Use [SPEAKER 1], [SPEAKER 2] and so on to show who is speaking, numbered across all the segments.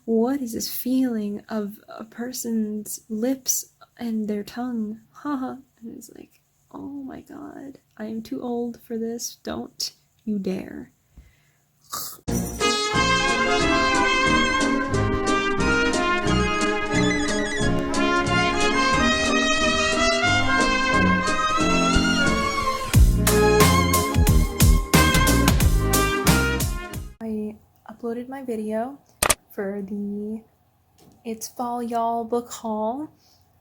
[SPEAKER 1] what is this feeling of a person's lips and their tongue? Haha. And it's like, oh my god, I am too old for this. Don't you dare. I uploaded my video for the It's Fall Y'all book haul.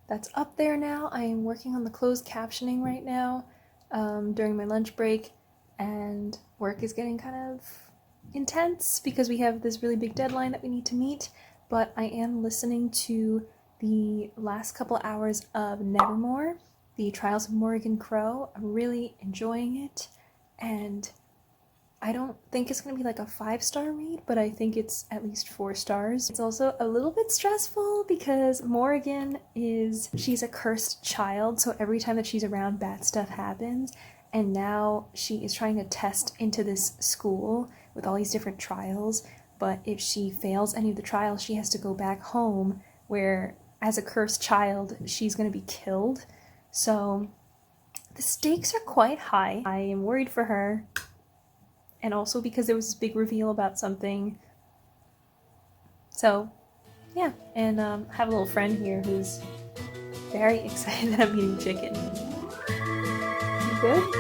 [SPEAKER 1] That's up there now. I am working on the closed captioning right now during my lunch break, and work is getting kind of intense because we have this really big deadline that we need to meet, but I am listening to the last couple hours of Nevermore, The Trials of Morrigan Crow. I'm really enjoying it, and I don't think it's going to be like a 5-star read, but I think it's at least 4 stars. It's also a little bit stressful because Morrigan she's a cursed child, so every time that she's around, bad stuff happens. And now she is trying to test into this school with all these different trials, but if she fails any of the trials, she has to go back home where, as a cursed child, she's going to be killed. So the stakes are quite high. I am worried for her. And also because there was this big reveal about something. So, yeah. And I have a little friend here who's very excited that I'm eating chicken. You good?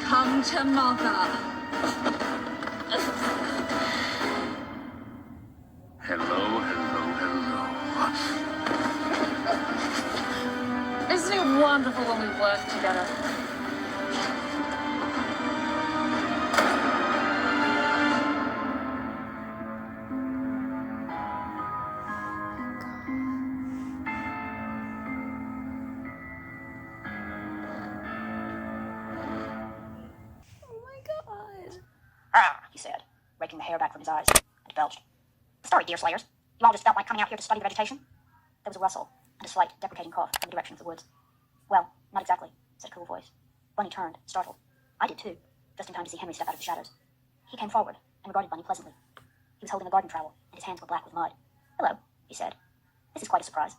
[SPEAKER 2] Come to mother.
[SPEAKER 3] Hello.
[SPEAKER 2] Isn't it wonderful when we work together?
[SPEAKER 4] Ah, he said, raking the hair back from his eyes, and belched. Sorry, deer slayers. You all just felt like coming out here to study the vegetation? There was a rustle, and a slight, deprecating cough from the direction of the woods. Well, not exactly, said a cool voice. Bunny turned, startled. I did too, just in time to see Henry step out of the shadows. He came forward and regarded Bunny pleasantly. He was holding a garden trowel, and his hands were black with mud. Hello, he said. This is quite a surprise.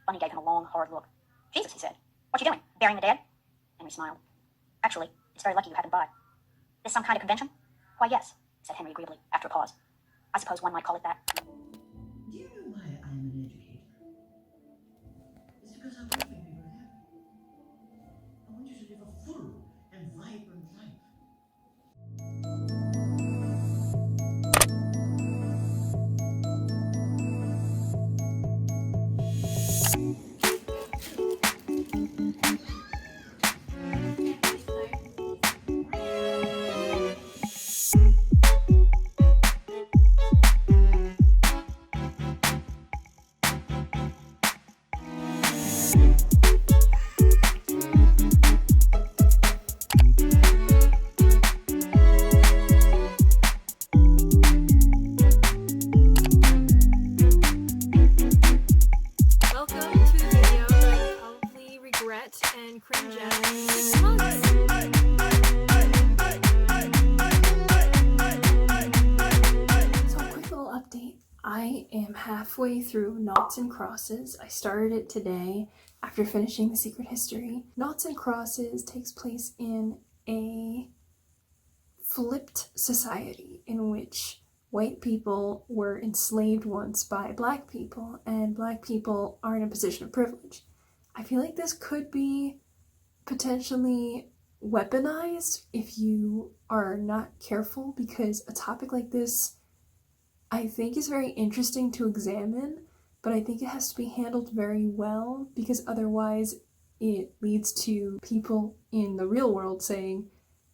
[SPEAKER 4] Bunny gave him a long, hard look. Jesus, he said. What you doing? Burying the dead? Henry smiled. Actually, it's very lucky you happened by. This some kind of convention? Why, yes, said Henry agreeably, after a pause. I suppose one might call it that.
[SPEAKER 5] Do you know why I am an educator? It's because I want to make people happy. I want you to live a full and vibrant life.
[SPEAKER 1] halfway through Noughts and Crosses. I started it today after finishing The Secret History. Noughts and Crosses takes place in a flipped society in which white people were enslaved once by black people, and black people are in a position of privilege. I feel like this could be potentially weaponized if you are not careful, because a topic like this I think is very interesting to examine, but I think it has to be handled very well, because otherwise it leads to people in the real world saying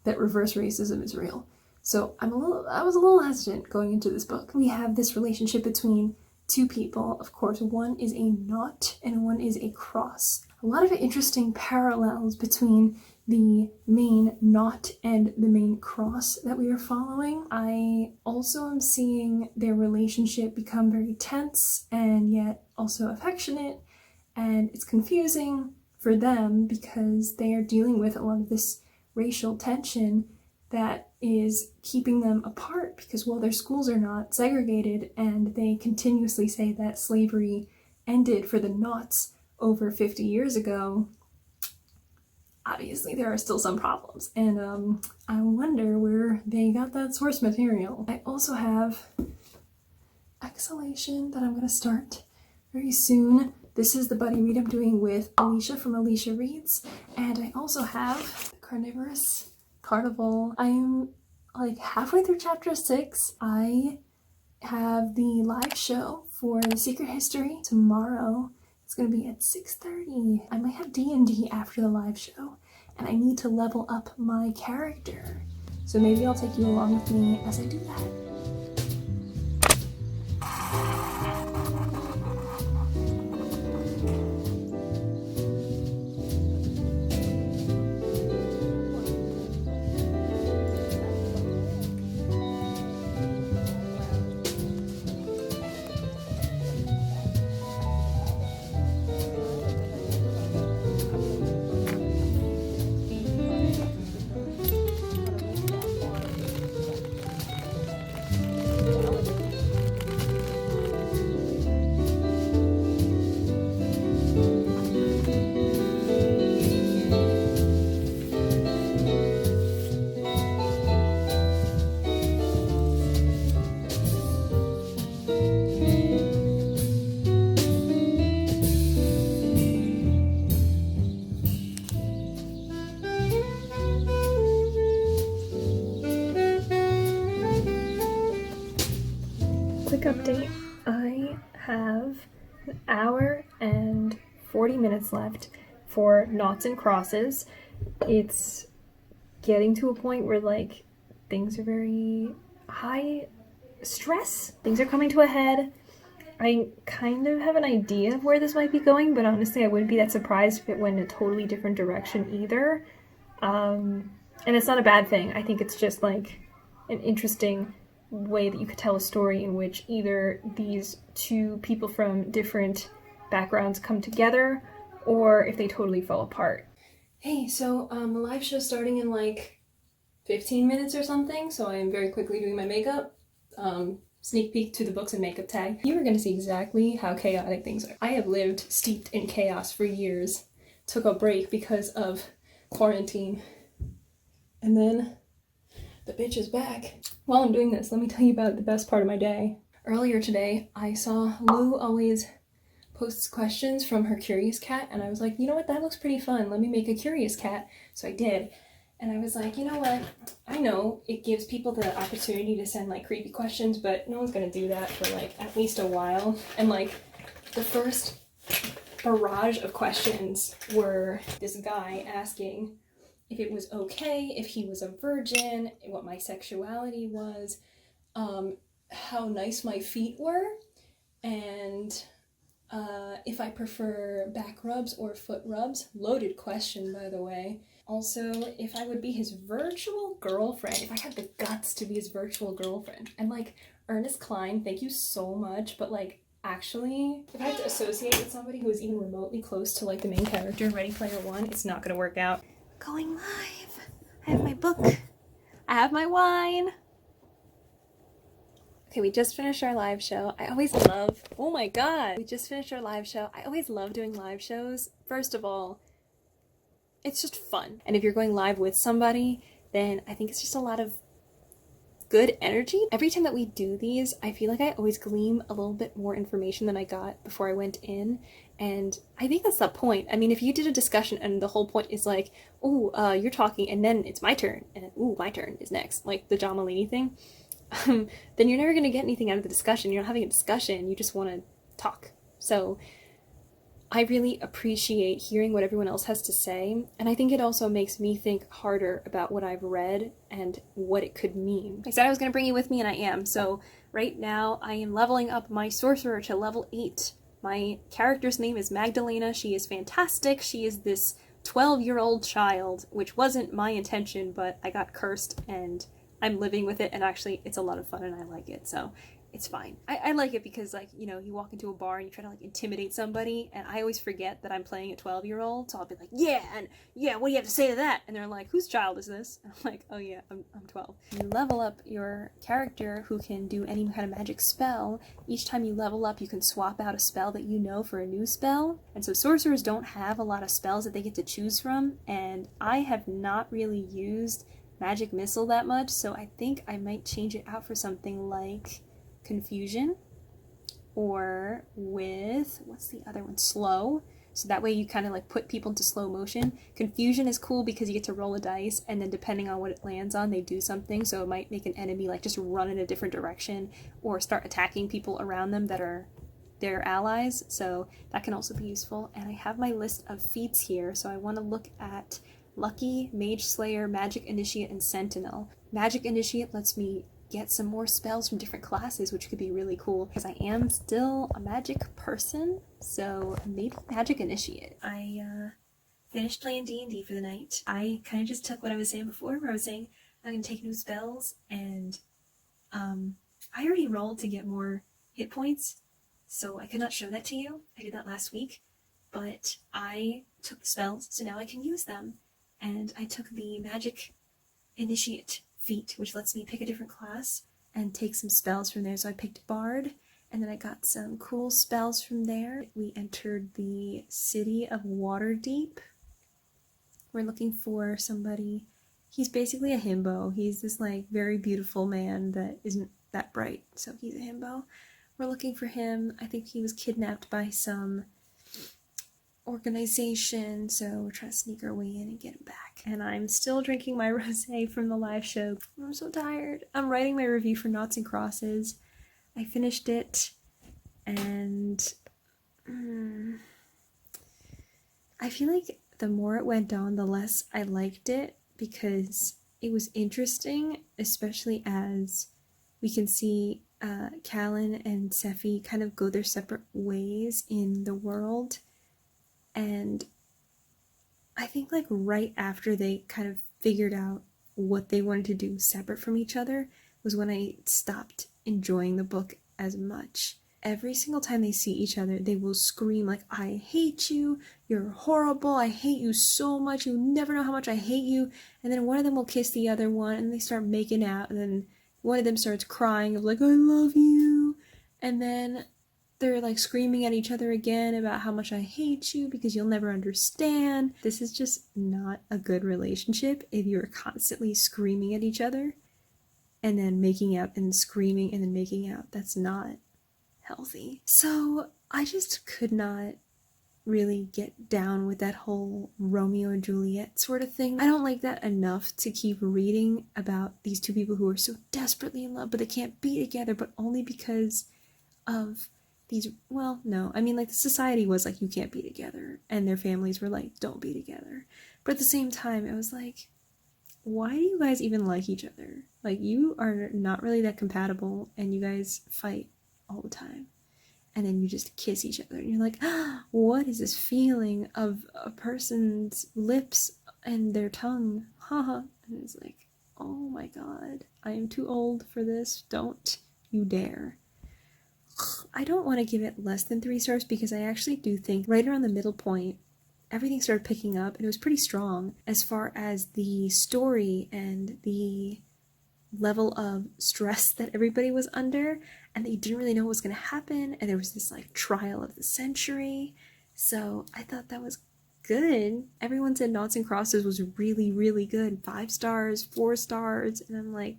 [SPEAKER 1] that reverse racism is real. So I was a little hesitant going into this book. We have this relationship between two people. Of course, one is a knot and one is a cross. A lot of interesting parallels between the main knot and the main cross that we are following. I also am seeing their relationship become very tense and yet also affectionate, and it's confusing for them because they are dealing with a lot of this racial tension that is keeping them apart, because while their schools are not segregated and they continuously say that slavery ended for the knots over 50 years ago, obviously there are still some problems, and I wonder where they got that source material. I also have Exhalation that I'm going to start very soon. This is the buddy read I'm doing with Alicia from Alicia Reads, and I also have the Carnivorous Carnival. I am like halfway through chapter 6. I have the live show for The Secret History tomorrow. It's gonna be at 6:30. I might have D&D after the live show, and I need to level up my character. So maybe I'll take you along with me as I do that. Quick update. I have an hour and 40 minutes left for Knots and Crosses. It's getting to a point where like things are very high stress. Things are coming to a head. I kind of have an idea of where this might be going, but honestly I wouldn't be that surprised if it went in a totally different direction either. And it's not a bad thing. I think it's just like an interesting way that you could tell a story in which either these two people from different backgrounds come together, or if they totally fall apart. Hey, so the live show's starting in like 15 minutes or something, so I am very quickly doing my makeup. Sneak peek to the books and makeup tag. You are going to see exactly how chaotic things are. I have lived steeped in chaos for years. Took a break because of quarantine. And then the bitch is back. While I'm doing this, let me tell you about the best part of my day. Earlier today, I saw Lou always posts questions from her Curious Cat, and I was like, you know what, that looks pretty fun. Let me make a Curious Cat. So I did. And I was like, you know what, I know it gives people the opportunity to send like creepy questions, but no one's gonna do that for like at least a while. And like the first barrage of questions were this guy asking if it was okay, if he was a virgin, what my sexuality was, how nice my feet were, and if I prefer back rubs or foot rubs. Loaded question, by the way. Also, if I would be his virtual girlfriend, if I had the guts to be his virtual girlfriend. And like, Ernest Cline, thank you so much, but like, actually, if I had to associate with somebody who is even remotely close to like the main character in Ready Player One, it's not gonna work out. Going live. I have my book. I have my wine. Okay, we just finished our live show. I always love, oh my god, we just finished our live show. I always love doing live shows. First of all, it's just fun. And if you're going live with somebody, then I think it's just a lot of good energy. Every time that we do these, I feel like I always glean a little bit more information than I got before I went in. And I think that's the point. I mean, if you did a discussion and the whole point is like, oh, you're talking and then it's my turn, and ooh, my turn is next, like the John Mulaney thing, then you're never going to get anything out of the discussion. You're not having a discussion, you just want to talk. So I really appreciate hearing what everyone else has to say, and I think it also makes me think harder about what I've read and what it could mean. I said I was going to bring you with me, and I am. So right now I am leveling up my sorcerer to level 8. My character's name is Magdalena. She is fantastic. She is this 12-year-old child, which wasn't my intention, but I got cursed and I'm living with it, and actually it's a lot of fun and I like it, so it's fine. I like it because, like, you know, you walk into a bar and you try to, like, intimidate somebody, and I always forget that I'm playing a 12-year-old, so I'll be like, yeah, what do you have to say to that? And they're like, whose child is this? And I'm like, oh yeah, I'm 12. You level up your character who can do any kind of magic spell. Each time you level up, you can swap out a spell that you know for a new spell, and so sorcerers don't have a lot of spells that they get to choose from, and I have not really used Magic Missile that much, so I think I might change it out for something like Confusion, or with, what's the other one, Slow, so that way you kind of like put people into slow motion. Confusion is cool because you get to roll a dice, and then depending on what it lands on, they do something, so it might make an enemy like just run in a different direction or start attacking people around them that are their allies, so that can also be useful. And I have my list of feats here, so I want to look at Lucky, Mage Slayer, Magic Initiate, and Sentinel. Magic Initiate lets me get some more spells from different classes, which could be really cool, because I am still a magic person, so maybe Magic Initiate. I finished playing D&D for the night. I kind of just took what I was saying before, where I was saying I'm going to take new spells, and I already rolled to get more hit points, so I could not show that to you. I did that last week, but I took the spells, so now I can use them. And I took the Magic Initiate feat, which lets me pick a different class and take some spells from there. So I picked Bard, and then I got some cool spells from there. We entered the city of Waterdeep. We're looking for somebody. He's basically a himbo. He's this like very beautiful man that isn't that bright, so he's a himbo. We're looking for him. I think he was kidnapped by some organization, so we're trying to sneak our way in and get him back. And I'm still drinking my rosé from the live show. I'm so tired. I'm writing my review for Noughts and Crosses. I finished it, and I feel like the more it went on, the less I liked it, because it was interesting, especially as we can see Callan and Sephi kind of go their separate ways in the world. And I think like right after they kind of figured out what they wanted to do separate from each other was when I stopped enjoying the book as much. Every single time they see each other, they will scream like, I hate you, you're horrible, I hate you so much, you never know how much I hate you. And then one of them will kiss the other one, and they start making out, and then one of them starts crying of like, I love you. And then they're like screaming at each other again about how much I hate you because you'll never understand. This is just not a good relationship if you're constantly screaming at each other and then making out and screaming and then making out. That's not healthy. So I just could not really get down with that whole Romeo and Juliet sort of thing. I don't like that enough to keep reading about these two people who are so desperately in love, but they can't be together, but only because of these, well, no, I mean, like, the society was like, you can't be together, and their families were like, don't be together. But at the same time, it was like, why do you guys even like each other? Like, you are not really that compatible, and you guys fight all the time. And then you just kiss each other, and you're like, what is this feeling of a person's lips and their tongue? Haha. And it's like, oh my god, I am too old for this. Don't you dare. I don't want to give it less than 3 stars because I actually do think right around the middle point, everything started picking up, and it was pretty strong as far as the story and the level of stress that everybody was under, and they didn't really know what was going to happen, and there was this like trial of the century. So I thought that was good. Everyone said Noughts and Crosses was really, really good. 5 stars, 4 stars, and I'm like,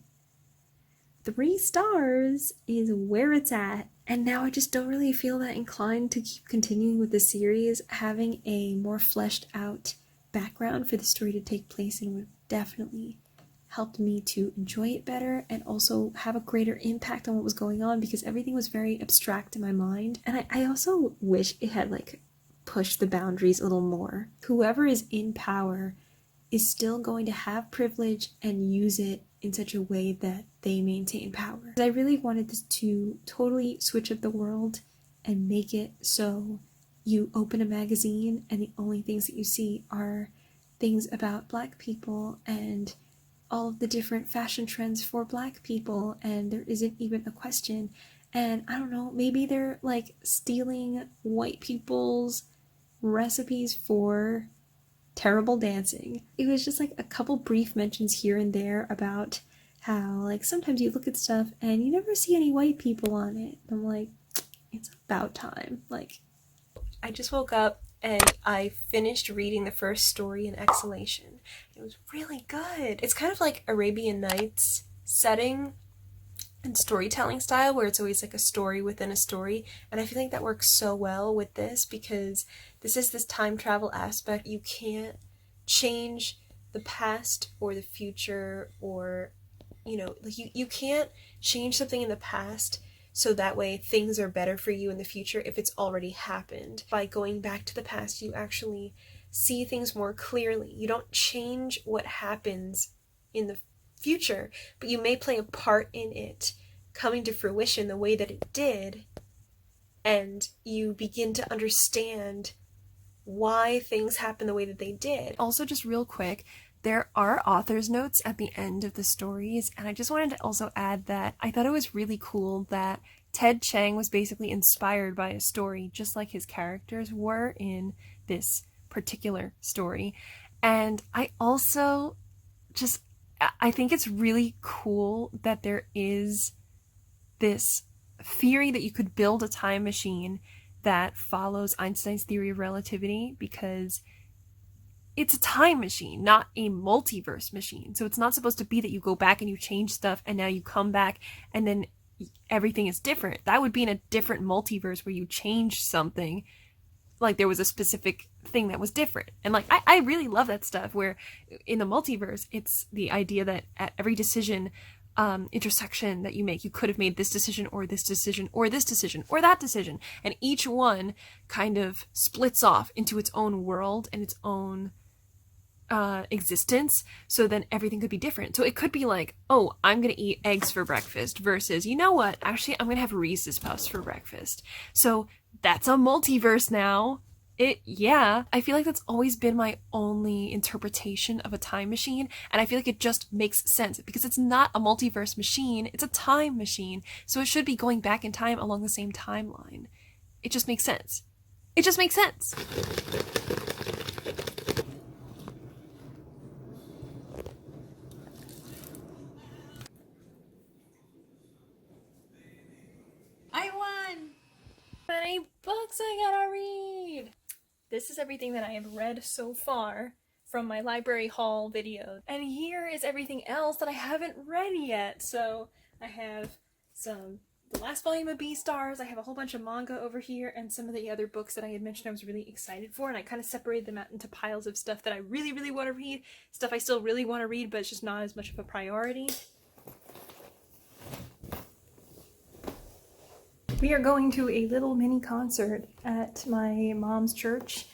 [SPEAKER 1] 3 stars is where it's at. And now I just don't really feel that inclined to keep continuing with the series. Having a more fleshed out background for the story to take place in would definitely helped me to enjoy it better and also have a greater impact on what was going on, because everything was very abstract in my mind. And I also wish it had like pushed the boundaries a little more. Whoever is in power is still going to have privilege and use it in such a way that they maintain power. I really wanted this to totally switch up the world and make it so you open a magazine and the only things that you see are things about Black people and all of the different fashion trends for Black people, and there isn't even a question. And I don't know, maybe they're like stealing white people's recipes for terrible dancing. It was just like a couple brief mentions here and there about how like sometimes you look at stuff and you never see any white people on it. I'm like, it's about time. Like, I just woke up and I finished reading the first story in Exhalation. It was really good. It's kind of like Arabian Nights setting and storytelling style, where it's always like a story within a story, and I feel like that works so well with this because this is this time travel aspect. You can't change the past or the future, or you know, like you can't change something in the past so that way things are better for you in the future if it's already happened. By going back to the past, you actually see things more clearly. You don't change what happens in the future, but you may play a part in it coming to fruition the way that it did, and you begin to understand why things happen the way that they did. Also, just real quick, there are author's notes at the end of the stories, and I just wanted to also add that I thought it was really cool that Ted Chiang was basically inspired by a story just like his characters were in this particular story. And I also just, I think it's really cool that there is this theory that you could build a time machine that follows Einstein's theory of relativity, because it's a time machine, not a multiverse machine. So it's not supposed to be that you go back and you change stuff and now you come back and then everything is different. That would be in a different multiverse where you change something, like there was a specific thing that was different. And like I really love that stuff, where in the multiverse it's the idea that at every decision intersection that you make, you could have made this decision or this decision or this decision or that decision, and each one kind of splits off into its own world and its own existence, so then everything could be different. So it could be like, oh, I'm gonna eat eggs for breakfast versus, you know what, actually I'm gonna have Reese's Puffs for breakfast. So that's a multiverse now. Yeah, I feel like that's always been my only interpretation of a time machine, and I feel like it just makes sense because it's not a multiverse machine, it's a time machine, so it should be going back in time along the same timeline. It just makes sense. It just makes sense.
[SPEAKER 2] I won!
[SPEAKER 1] How many books I gotta read? This is everything that I have read so far from my library haul video. And here is everything else that I haven't read yet. So I have the last volume of Beastars, I have a whole bunch of manga over here, and some of the other books that I had mentioned I was really excited for, and I kind of separated them out into piles of stuff that I really, really want to read, stuff I still really want to read, but it's just not as much of a priority. We are going to a little mini concert at my mom's church.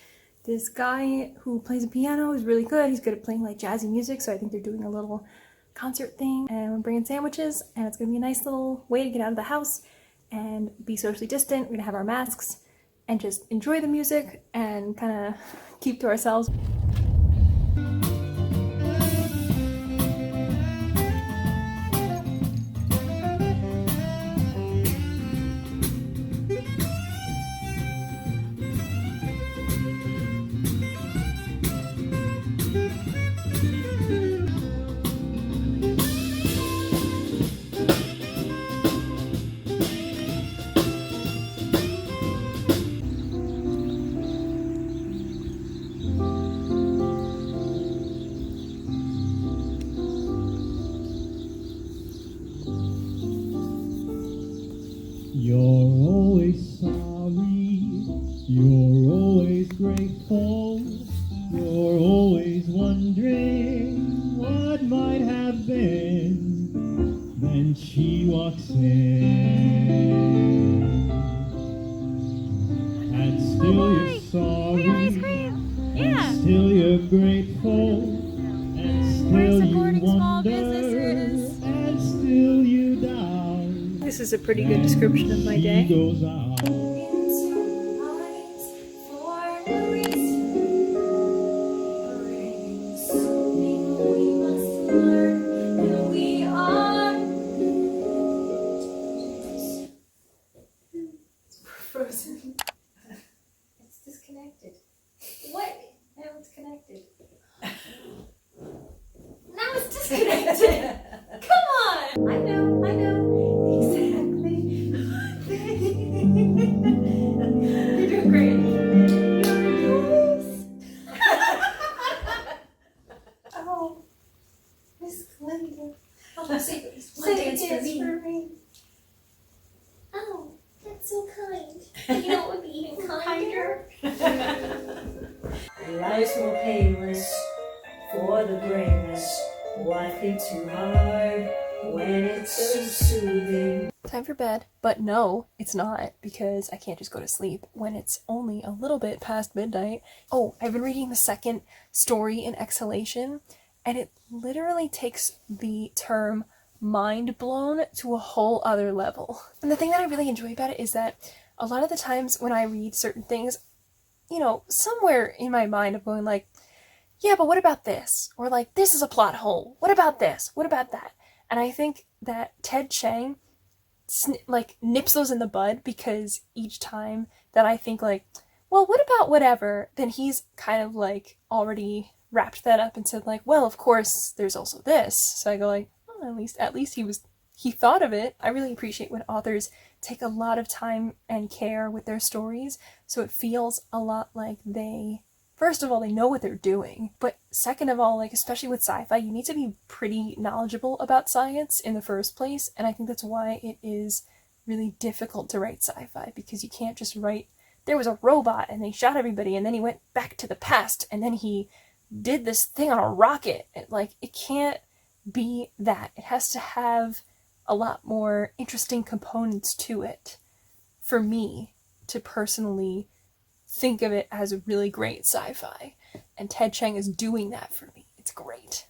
[SPEAKER 1] This guy who plays the piano is really good. He's good at playing like jazzy music, so I think they're doing a little concert thing. And we're bringing sandwiches, and it's gonna be a nice little way to get out of the house and be socially distant. We're gonna have our masks and just enjoy the music and kind of keep to ourselves.
[SPEAKER 3] You're always sorry, you're always grateful, you're always wondering what might have been. Then she walks in, and still you're sorry, and still you're grateful, and still you wonder, and still you doubt.
[SPEAKER 1] This is a pretty good description of my day.
[SPEAKER 3] She goes out.
[SPEAKER 1] Frozen. It's disconnected. What? Now it's connected. Now it's disconnected. Come on. I know. Exactly. You're doing great. Oh, Miss Glenda. Say dance for me. Oh, that's so kind. You know what would be even kinder?
[SPEAKER 6] Life's more painless for the brainless. Why think too hard when it's so soothing?
[SPEAKER 1] Time for bed, but no, it's not, because I can't just go to sleep when it's only a little bit past midnight. Oh, I've been reading the second story in Exhalation, and it literally takes the term mind blown to a whole other level. And the thing that I really enjoy about it is that a lot of the times when I read certain things, you know, somewhere in my mind I'm going like, yeah, but what about this? Or like, this is a plot hole. What about this? What about that? And I think that Ted Chiang nips those in the bud, because each time that I think like, well, what about whatever, then he's kind of like already wrapped that up and said like, well, of course there's also this. So I go like, oh, at least he thought of it. I really appreciate when authors take a lot of time and care with their stories, so it feels a lot like they, first of all, they know what they're doing, but second of all, like, especially with sci-fi, you need to be pretty knowledgeable about science in the first place, and I think that's why it is really difficult to write sci-fi, because you can't just write, there was a robot and they shot everybody and then he went back to the past and then he did this thing on a rocket. It can't be that. It has to have a lot more interesting components to it for me to personally think of it as a really great sci-fi. And Ted Chiang is doing that for me. It's great.